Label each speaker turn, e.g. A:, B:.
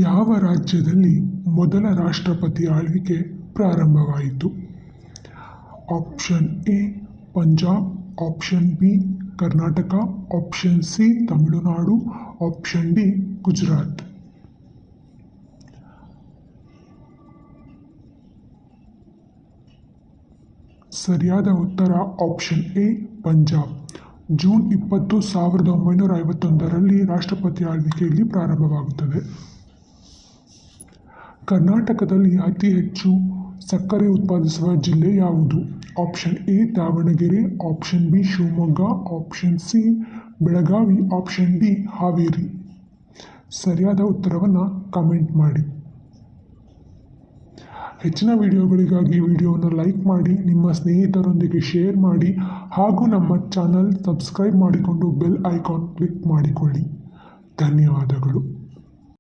A: ಯಾವ ರಾಜ್ಯದಲ್ಲಿ ಮೊದಲ ರಾಷ್ಟ್ರಪತಿ ಆಳ್ವಿಕೆ ಪ್ರಾರಂಭವಾಯಿತು? Option A Punjab, option B Karnataka, option C Tamil Nadu, option D Gujarat. ಸರಿಯಾದ ಉತ್ತರ ಆಪ್ಷನ್ ಎ ಪಂಜಾಬ್. ಜೂನ್ 20, 1951ರಲ್ಲಿ ರಾಷ್ಟ್ರಪತಿ ಆಳ್ವಿಕೆಯಲ್ಲಿ ಪ್ರಾರಂಭವಾಗುತ್ತದೆ. ಕರ್ನಾಟಕದಲ್ಲಿ ಅತಿ ಹೆಚ್ಚು ಸಕ್ಕರೆ ಉತ್ಪಾದಿಸುವ ಜಿಲ್ಲೆ ಯಾವುದು? Option A Davanagere, option B Shivamogga, option C Belagavi, option D Haveri. ಸರಿಯಾದ ಉತ್ತರವನ್ನು ಕಮೆಂಟ್ ಮಾಡಿ. ಹೆಚ್ಚಿನ ವಿಡಿಯೋಗಳಿಗಾಗಿ ವಿಡಿಯೋವನ್ನು ಲೈಕ್ ಮಾಡಿ, ನಿಮ್ಮ ಸ್ನೇಹಿತರೊಂದಿಗೆ ಶೇರ್ ಮಾಡಿ ಹಾಗೂ ನಮ್ಮ ಚಾನಲ್ ಸಬ್ಸ್ಕ್ರೈಬ್ ಮಾಡಿಕೊಂಡು ಬೆಲ್ ಐಕಾನ್ ಕ್ಲಿಕ್ ಮಾಡಿಕೊಳ್ಳಿ. ಧನ್ಯವಾದಗಳು.